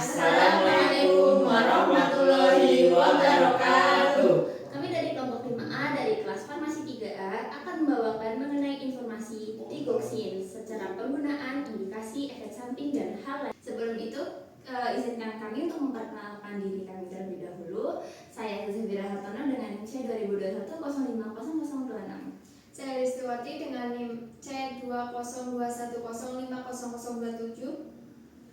Assalamualaikum warahmatullahi wabarakatuh. Kami dari kelompok 5A dari kelas Farmasi 3A akan membawakan mengenai informasi digoxin secara penggunaan, indikasi, efek samping, dan hal lain. Sebelum itu, izinkan kami untuk memperkenalkan diri kami terlebih dahulu. Saya Zubira Hartono dengan NIM C2021050026. Saya Listiwati dengan NIM C2021050027.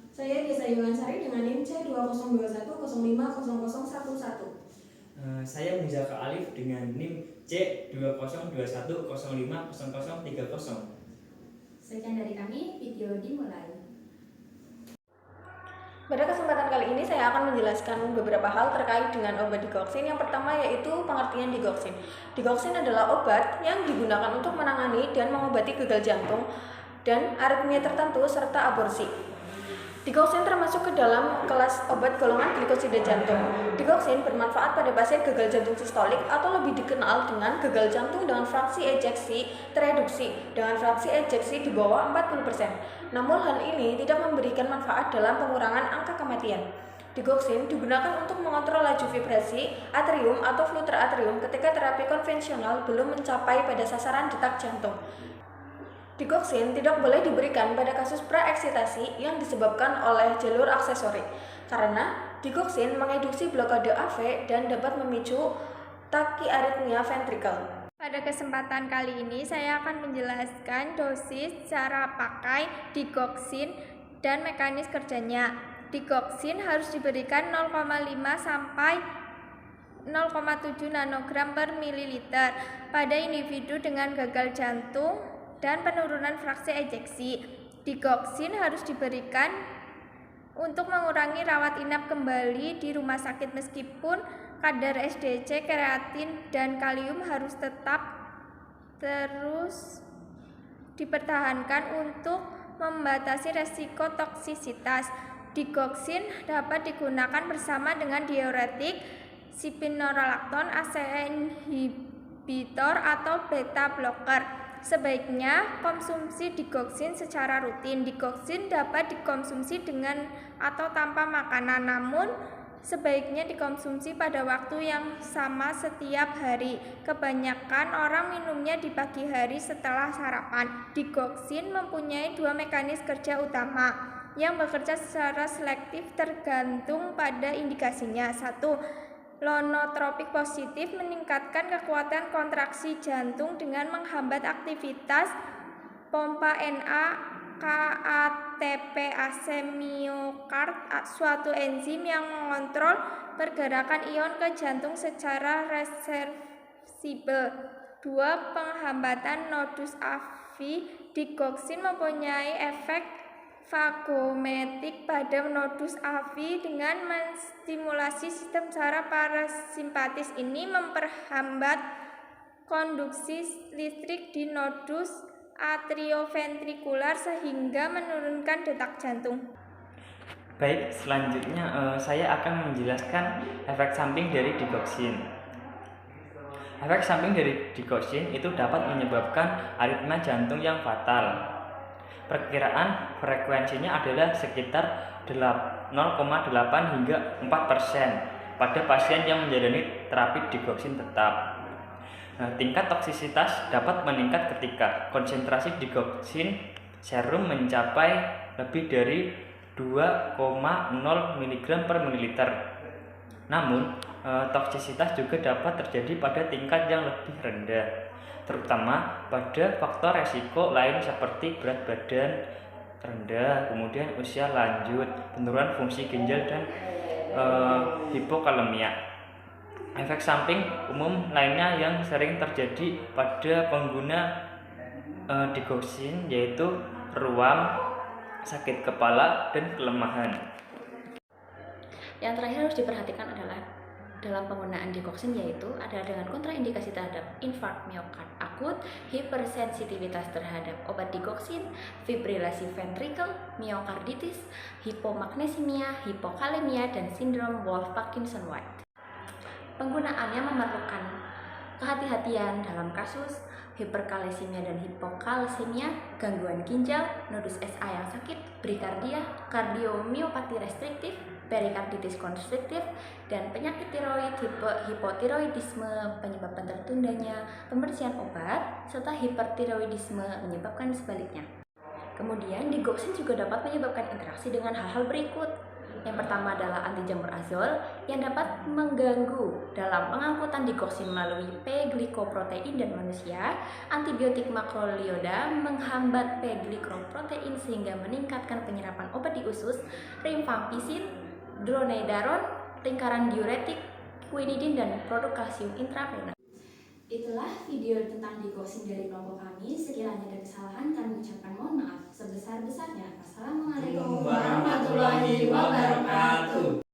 Saya Desa Yulansari dengan NIM C2021050011. Saya Muzaka Alif dengan NIM C2021050030. Sekian dari kami, video dimulai. Pada kesempatan kali ini saya akan menjelaskan beberapa hal terkait dengan obat digoxin. Yang pertama yaitu pengertian digoxin. Digoxin adalah obat yang digunakan untuk menangani dan mengobati gagal jantung dan aritmia tertentu serta aborsi. Digoxin termasuk ke dalam kelas obat golongan glikosida jantung. Digoxin bermanfaat pada pasien gagal jantung sistolik atau lebih dikenal dengan gagal jantung dengan fraksi ejeksi tereduksi dengan fraksi ejeksi di bawah 40%. Namun hal ini tidak memberikan manfaat dalam pengurangan angka kematian. Digoxin digunakan untuk mengontrol laju vibrasi atrium atau flutter atrium ketika terapi konvensional belum mencapai pada sasaran detak jantung. Digoxin tidak boleh diberikan pada kasus praeksitasi yang disebabkan oleh jalur aksesori, karena digoxin menginduksi blokade AV dan dapat memicu tachyarrhythmia ventricle. Pada kesempatan kali ini saya akan menjelaskan dosis, cara pakai digoxin, dan mekanis kerjanya. Digoxin harus diberikan 0,5 sampai 0,7 nanogram per mililiter pada individu dengan gagal jantung dan penurunan fraksi ejeksi. Digoxin harus diberikan untuk mengurangi rawat inap kembali di rumah sakit meskipun kadar SDC, kreatin, dan kalium harus tetap terus dipertahankan untuk membatasi resiko toksisitas. Digoxin dapat digunakan bersama dengan diuretik, spironolakton, ACE inhibitor, atau beta blocker. Sebaiknya konsumsi digoxin secara rutin. Digoxin dapat dikonsumsi dengan atau tanpa makanan, namun sebaiknya dikonsumsi pada waktu yang sama setiap hari. Kebanyakan orang minumnya di pagi hari setelah sarapan. Digoxin mempunyai dua mekanisme kerja utama yang bekerja secara selektif tergantung pada indikasinya. 1. Lonotropik positif meningkatkan kekuatan kontraksi jantung dengan menghambat aktivitas pompa Na KATP-AC miokard, suatu enzim yang mengontrol pergerakan ion ke jantung secara reversibel. 2. Penghambatan nodus AV. Digoxin mempunyai efek vagometik pada nodus AV dengan menstimulasi sistem saraf parasimpatis. Ini memperhambat konduksi listrik di nodus atrioventrikular sehingga menurunkan detak jantung. Baik, selanjutnya saya akan menjelaskan efek samping dari digoxin. Efek samping dari digoxin itu dapat menyebabkan aritmia jantung yang fatal. Perkiraan frekuensinya adalah sekitar 0,8 hingga 4% pada pasien yang menjalani terapi digoxin tetap. Tingkat toksisitas dapat meningkat ketika konsentrasi digoxin serum mencapai lebih dari 2,0 mg per mililiter. Namun, toksisitas juga dapat terjadi pada tingkat yang lebih rendah, terutama pada faktor resiko lain seperti berat badan rendah, kemudian usia lanjut, penurunan fungsi ginjal, dan hipokalemia. Efek samping umum lainnya yang sering terjadi pada pengguna digoxin yaitu ruam, sakit kepala, dan kelemahan. Yang terakhir harus diperhatikan adalah dalam penggunaan digoxin yaitu ada dengan kontraindikasi terhadap infark miokard akut, hipersensitivitas terhadap obat digoxin, fibrilasi ventrikel, miokarditis, hipomagnesemia, hipokalemia, dan sindrom Wolff-Parkinson-White. Penggunaannya memerlukan kehati-hatian dalam kasus hiperkalsemia dan hipokalsemia, gangguan ginjal, nodus SA yang sakit, brikardia, kardiomiopati restriktif, perikarditis konstriktif, dan penyakit tiroid, hipotiroidisme menyebabkan tertundanya pembersihan obat, serta hipertiroidisme menyebabkan sebaliknya. Kemudian digoxin juga dapat menyebabkan interaksi dengan hal-hal berikut. Yang pertama adalah anti jamur azol yang dapat mengganggu dalam pengangkutan digoxin melalui P-glikoprotein dan manusia. Antibiotik makrolioda menghambat P-glikoprotein sehingga meningkatkan penyerapan obat di usus. Rifampicin, dronedarone, lingkaran diuretik, quinidin, dan produk kalsium intravenous. Itulah video tentang digoxin dari kelompok kami. Sekiranya ada kesalahan, kami ucapkan mohon maaf sebesar-besarnya. Assalamualaikum warahmatullahi wabarakatuh.